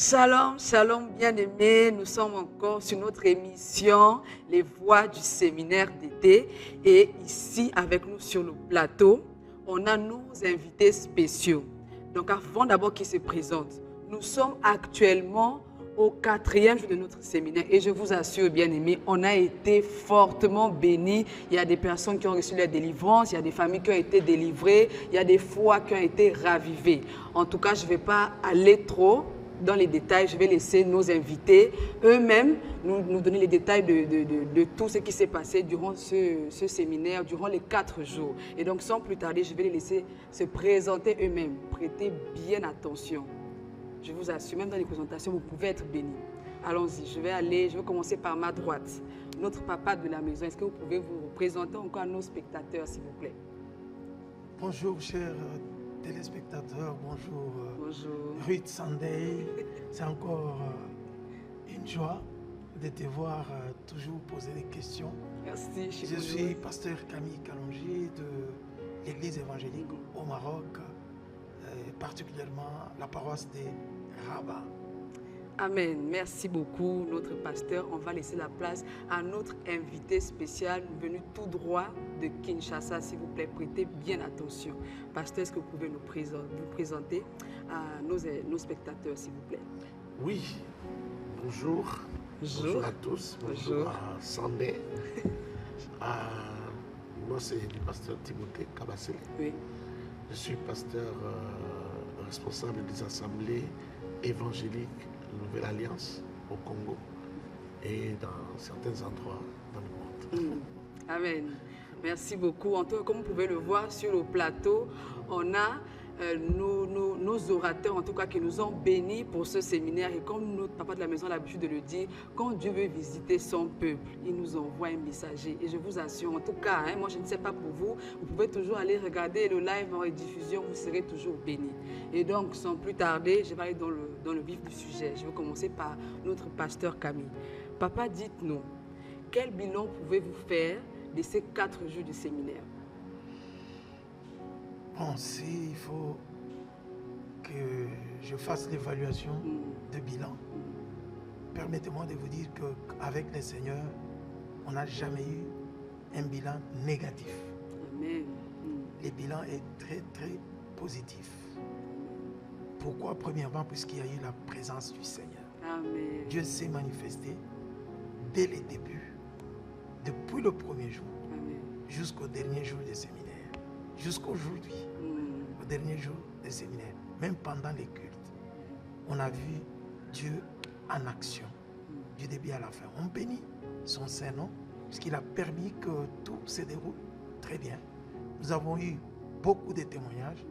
Shalom, shalom bien-aimés, nous sommes encore sur notre émission Les Voix du séminaire d'été et ici avec nous sur le plateau, on a nos invités spéciaux. Donc avant d'abord qu'ils se présentent, nous sommes actuellement au 4e jour de notre séminaire et je vous assure bien-aimés, on a été fortement bénis. Il y a des personnes qui ont reçu leur délivrance, il y a des familles qui ont été délivrées, il y a des foi qui ont été ravivées. En tout cas, je ne vais pas aller trop dans les détails, je vais laisser nos invités eux-mêmes nous donner les détails de tout ce qui s'est passé durant ce séminaire, durant les 4 jours. Et donc, sans plus tarder, je vais les laisser se présenter eux-mêmes. Prêtez bien attention. Je vous assure, même dans les présentations, vous pouvez être bénis. Allons-y, je vais commencer par ma droite. Notre papa de la maison, est-ce que vous pouvez vous présenter encore à nos spectateurs, s'il vous plaît? Bonjour, chers téléspectateurs, bonjour. Bonjour. Ruth Sunday, c'est encore une joie de te voir toujours poser des questions. Merci. Je suis pasteur Camille Kalonji de l'église évangélique au Maroc, particulièrement la paroisse de Rabat. Amen. Merci beaucoup, notre pasteur. On va laisser la place à notre invité spécial venu tout droit de Kinshasa. S'il vous plaît, prêtez bien attention. Pasteur, est-ce que vous pouvez vous présenter à nos spectateurs, s'il vous plaît? Oui. Bonjour. Bonjour à tous. Bonjour à Sandé. Moi, c'est le pasteur Timothée Kabasele. Oui. Je suis pasteur responsable des assemblées évangéliques Nouvelle Alliance au Congo et dans certains endroits dans le monde. Amen. Merci beaucoup. En tout cas, comme vous pouvez le voir sur le plateau, on a nos orateurs, en tout cas, qui nous ont bénis pour ce séminaire. Et comme notre papa de la maison a l'habitude de le dire, quand Dieu veut visiter son peuple, il nous envoie un messager. Et je vous assure, en tout cas, moi je ne sais pas pour vous, vous pouvez toujours aller regarder le live en rediffusion, vous serez toujours bénis. Et donc, sans plus tarder, je vais aller dans le vif du sujet. Je vais commencer par notre pasteur Camille. Papa, dites-nous, quel bilan pouvez-vous faire de ces 4 jours de séminaire? Bon, s'il faut que je fasse l'évaluation de bilan, permettez-moi de vous dire qu'avec le Seigneur, on n'a jamais eu un bilan négatif. Amen. Le bilan est très, très positif. Pourquoi? Premièrement, puisqu'il y a eu la présence du Seigneur. Amen. Dieu s'est manifesté dès le début, depuis le premier jour, jusqu'au dernier jour du séminaire. Jusqu'aujourd'hui, au dernier jour des séminaires, même pendant les cultes, on a vu Dieu en action, du début à la fin. On bénit son Saint-Nom, puisqu'il a permis que tout se déroule très bien. Nous avons eu beaucoup de témoignages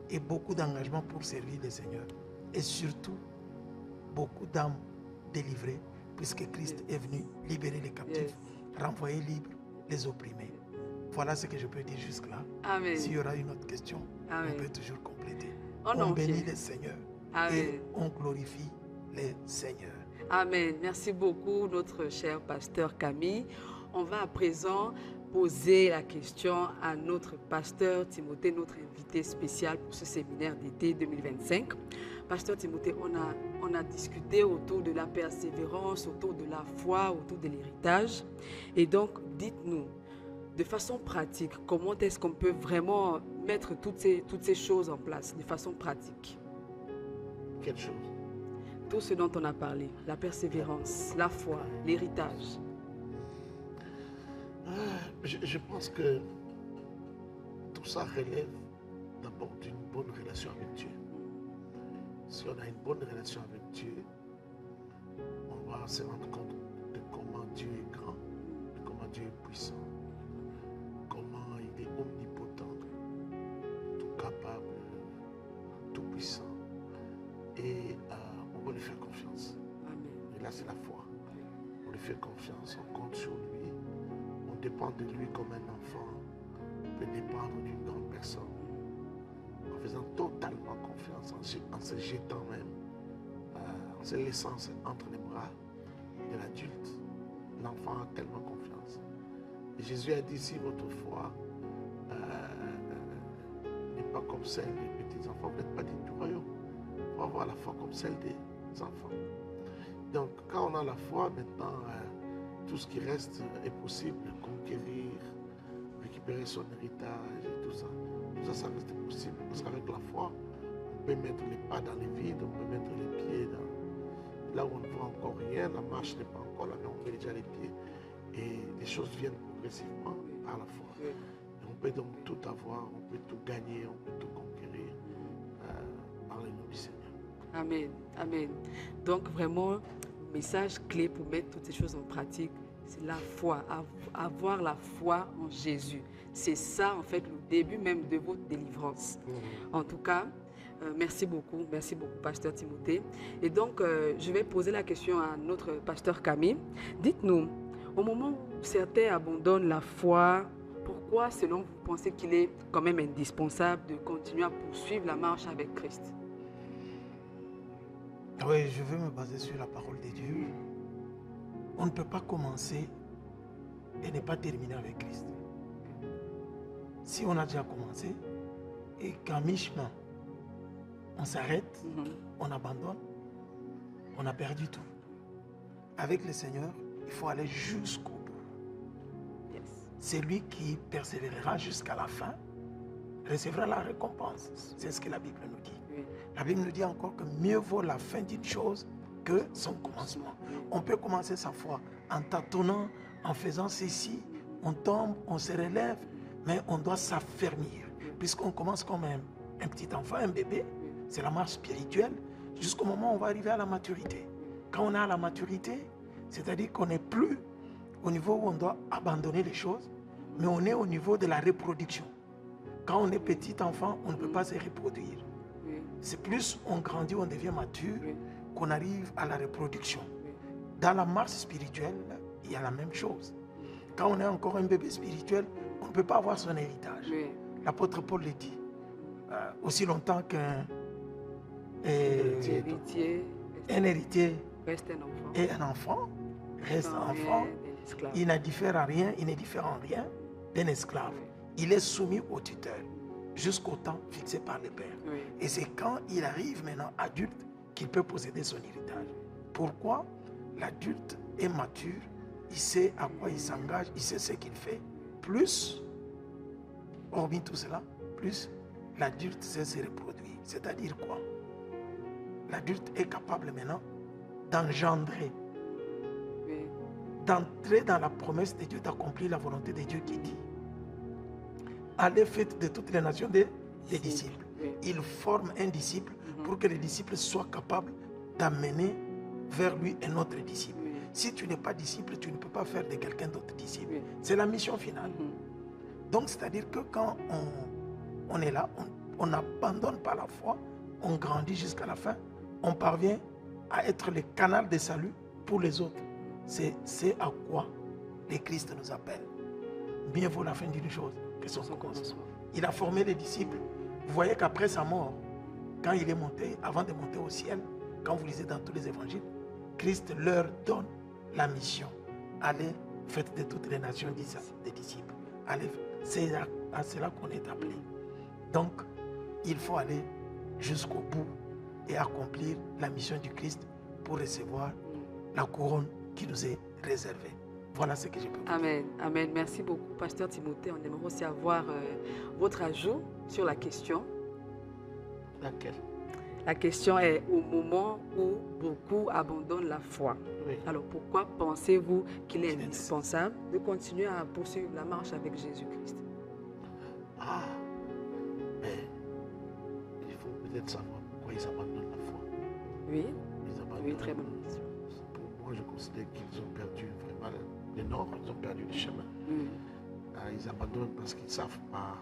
et beaucoup d'engagement pour servir le Seigneur. Et surtout, beaucoup d'âmes délivrées, puisque Christ est venu libérer les captifs, renvoyer libres les opprimés. Voilà ce que je peux dire jusque-là. S'il y aura une autre question, on peut toujours compléter. On bénit le Seigneur et on glorifie le Seigneur. Amen. Merci beaucoup, notre cher pasteur Camille. On va à présent poser la question à notre pasteur Timothée, notre invité spécial pour ce séminaire d'été 2025. Pasteur Timothée, on a discuté autour de la persévérance, autour de la foi, autour de l'héritage. Et donc, dites-nous, de façon pratique, comment est-ce qu'on peut vraiment mettre toutes ces choses en place de façon pratique? Quelle chose? Tout ce dont on a parlé, la persévérance, la foi, l'héritage. Je pense que tout ça relève d'abord d'une bonne relation avec Dieu. Si on a une bonne relation avec Dieu, on va se rendre compte de comment Dieu est grand, de comment Dieu est puissant. Comment il est omnipotent, tout capable, tout puissant. Et on va lui faire confiance. Amen. Et là, c'est la foi. On lui fait confiance, on compte sur lui. On dépend de lui comme un enfant peut dépendre d'une grande personne. En faisant totalement confiance, en se jetant même, en se laissant entre les bras de l'adulte. L'enfant a tellement confiance. Et Jésus a dit, si votre foi n'est pas comme celle des petits enfants, vous n'êtes pas digne du royaume. On va avoir la foi comme celle des enfants. Donc, quand on a la foi, maintenant, tout ce qui reste est possible. Conquérir, récupérer son héritage et tout ça. Tout ça, ça reste possible. Parce qu'avec la foi, on peut mettre les pas dans les vides, on peut mettre les pieds là où on ne voit encore rien, la marche n'est pas encore là, mais on met déjà les pieds. Et les choses viennent progressivement par la foi. Et on peut donc tout avoir, on peut tout gagner, on peut tout conquérir par le nom du Seigneur. Amen. Amen. Donc vraiment, le message clé pour mettre toutes ces choses en pratique, c'est la foi, avoir la foi en Jésus. C'est ça, en fait, le début même de votre délivrance. En tout cas, merci beaucoup, Pasteur Timothée. Et donc, je vais poser la question à notre Pasteur Camille. Dites-nous, au moment où certains abandonnent la foi, pourquoi, selon vous, pensez qu'il est quand même indispensable de continuer à poursuivre la marche avec Christ? Oui, je veux me baser sur la parole de Dieu. On ne peut pas commencer et ne pas terminer avec Christ. Si on a déjà commencé et qu'à mi-chemin, on s'arrête, on abandonne, on a perdu tout. Avec le Seigneur, il faut aller jusqu'au bout. C'est lui qui persévérera jusqu'à la fin, recevra la récompense. C'est ce que la Bible nous dit. La Bible nous dit encore que mieux vaut la fin d'une chose que son commencement. On peut commencer sa foi en tâtonnant, en faisant ceci, on tombe, on se relève, mais on doit s'affermir. Puisqu'on commence comme un petit enfant, un bébé, c'est la marche spirituelle, jusqu'au moment où on va arriver à la maturité. Quand on est à la maturité, c'est-à-dire qu'on n'est plus au niveau où on doit abandonner les choses, mais on est au niveau de la reproduction. Quand on est petit enfant, on ne peut pas se reproduire. C'est plus on grandit, on devient mature, qu'on arrive à la reproduction. Dans la marche spirituelle, il y a la même chose. Quand on est encore un bébé spirituel, on ne peut pas avoir son héritage. L'apôtre Paul le dit. Aussi longtemps qu'un héritier reste un enfant. Et un enfant reste un enfant. Il ne diffère en rien d'un esclave. Il est soumis au tuteur jusqu'au temps fixé par le Père. Et c'est quand il arrive maintenant adulte qu'il peut posséder son héritage. Pourquoi? L'adulte est mature, il sait à quoi il s'engage, il sait ce qu'il fait. Plus, hormis tout cela, plus l'adulte sait se reproduire. C'est-à-dire quoi? L'adulte est capable maintenant d'engendrer, d'entrer dans la promesse de Dieu, d'accomplir la volonté de Dieu qui dit: allez, faites de toutes les nations des disciples. Il forme un disciple pour que le disciple soit capable d'amener vers lui un autre disciple. Si tu n'es pas disciple, tu ne peux pas faire de quelqu'un d'autre disciple. C'est la mission finale. Donc, c'est-à-dire que quand on est là, on n'abandonne pas la foi, on grandit jusqu'à la fin, on parvient à être le canal de salut pour les autres. C'est à quoi le Christ nous appelle. Bien vaut la fin d'une chose que son commencement. Il a formé les disciples. Vous voyez qu'après sa mort, quand il est monté, avant de monter au ciel, quand vous lisez dans tous les évangiles, Christ leur donne la mission. Allez, faites de toutes les nations des disciples. Allez, c'est à cela qu'on est appelé. Donc, il faut aller jusqu'au bout et accomplir la mission du Christ pour recevoir la couronne qui nous est réservée. Voilà ce que je peux dire. Amen. Amen. Merci beaucoup, Pasteur Timothée. On aimerait aussi avoir votre ajout sur la question. Laquelle? La question est au moment où beaucoup abandonnent la foi. Alors pourquoi pensez-vous qu'il est indispensable de continuer à poursuivre la marche avec Jésus-Christ? Mais il faut peut-être savoir pourquoi ils abandonnent la foi. Oui, très bonne question. Pour moi, je considère qu'ils ont perdu vraiment le nord, ils ont perdu le chemin. Ils abandonnent parce qu'ils ne savent pas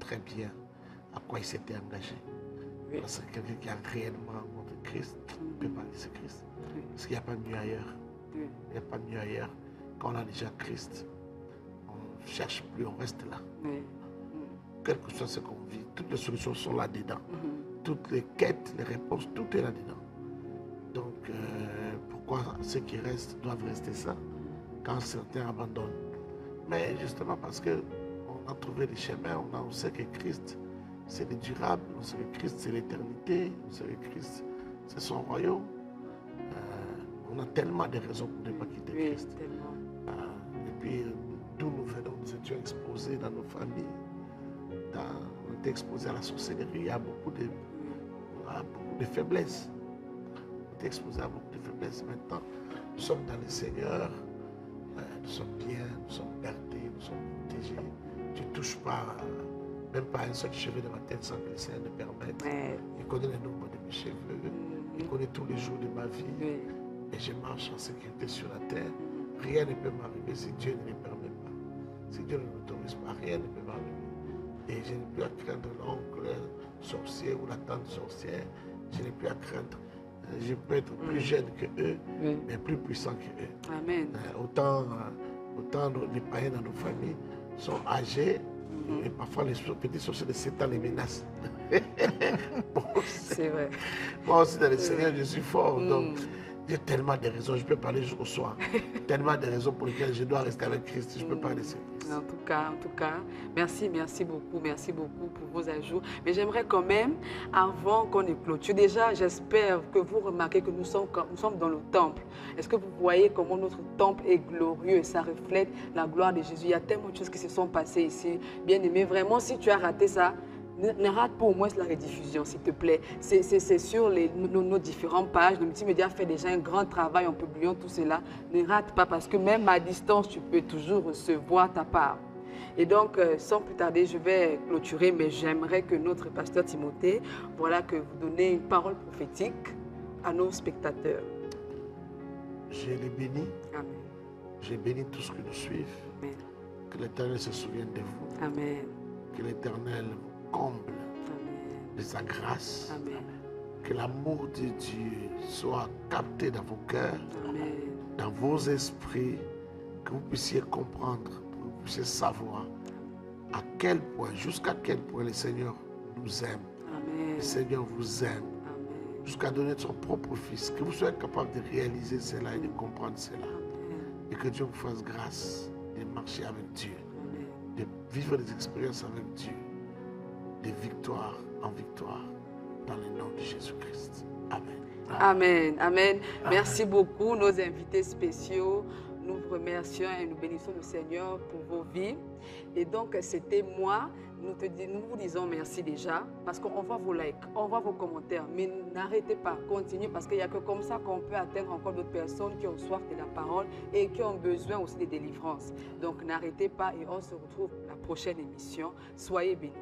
très bien à quoi ils s'étaient engagés. Parce que quelqu'un qui a réellement rencontré Christ ne peut pas laisser Christ. Parce qu'il n'y a pas de mieux ailleurs. Il n'y a pas de mieux ailleurs. Quand on a déjà Christ, on ne cherche plus, on reste là. Quel que soit ce qu'on vit, toutes les solutions sont là-dedans. Toutes les quêtes, les réponses, tout est là-dedans. Donc, pourquoi ceux qui restent doivent rester ça quand certains abandonnent? Mais justement parce qu'on a trouvé les chemins, on sait que Christ, c'est le durable, on sait que Christ, c'est l'éternité, on sait que Christ, c'est son royaume. On a tellement de raisons pour ne pas quitter Oui, Christ. tellement. Et puis, d'où nous venons, nous étions exposés dans nos familles. On était exposés à la sorcellerie, à beaucoup de faiblesses. On était exposés à beaucoup de faiblesses. Maintenant, nous sommes dans le Seigneur. Nous sommes bien, nous sommes gardés, nous sommes protégés. Tu ne touches pas, même pas un seul cheveu de ma tête sans que le Seigneur ne permette. Ouais. Il connaît le nombre de mes cheveux. Il connaît tous les jours de ma vie. Oui. Et je marche en sécurité sur la terre. Rien ne peut m'arriver si Dieu ne le permet pas. Si Dieu ne l'autorise pas, rien ne peut m'arriver. Et je n'ai plus à craindre l'oncle sorcier ou la tante sorcière. Je n'ai plus à craindre. Je peux être plus jeune que eux, Oui. mais plus puissant que eux. Amen. Autant les païens dans nos familles sont âgés, et parfois les petits sorciers de 7 ans les menacent. C'est vrai. Moi aussi, dans le Seigneur, je suis fort. Donc, j'ai tellement de raisons. Je peux parler jusqu'au soir. Tellement de raisons pour lesquelles je dois rester avec Christ. Je ne peux pas laisser Christ. En tout cas, merci beaucoup pour vos ajouts. Mais j'aimerais quand même, avant qu'on ait clôture, déjà, j'espère que vous remarquez que nous sommes dans le temple. Est-ce que vous voyez comment notre temple est glorieux et ça reflète la gloire de Jésus? Il y a tellement de choses qui se sont passées ici. Bien aimé, vraiment, si tu as raté ça, ne rate pas au moins la rediffusion, s'il te plaît. C'est sur nos différentes pages. Le multimédia fait déjà un grand travail en publiant tout cela. Ne rate pas parce que même à distance, tu peux toujours recevoir ta part. Et donc, sans plus tarder, je vais clôturer, mais j'aimerais que notre pasteur Timothée, voilà, que vous donnez une parole prophétique à nos spectateurs. Je les bénis. Amen. Je bénis tous ceux qui nous suivent. Amen. Que l'Éternel se souvienne de vous. Amen. Que l'Éternel comble Amen. de sa grâce. Amen. Que l'amour de Dieu soit capté dans vos cœurs, Amen. dans vos esprits, que vous puissiez comprendre, que vous puissiez savoir à quel point, jusqu'à quel point le Seigneur nous aime. Amen. Le Seigneur vous aime, Amen. jusqu'à donner son propre Fils. Que vous soyez capable de réaliser cela et de comprendre cela. Amen. Et que Dieu vous fasse grâce de marcher avec Dieu, Amen. de vivre des expériences avec Dieu, de victoire en victoire, dans le nom de Jésus-Christ. Amen. Amen. Amen. Merci beaucoup, nos invités spéciaux. Nous vous remercions et nous bénissons le Seigneur pour vos vies. Et donc, c'était moi. Nous vous disons merci déjà parce qu'on voit vos likes, on voit vos commentaires. Mais n'arrêtez pas, continuez parce qu'il n'y a que comme ça qu'on peut atteindre encore d'autres personnes qui ont soif de la parole et qui ont besoin aussi de délivrance. Donc, n'arrêtez pas et on se retrouve la prochaine émission. Soyez bénis.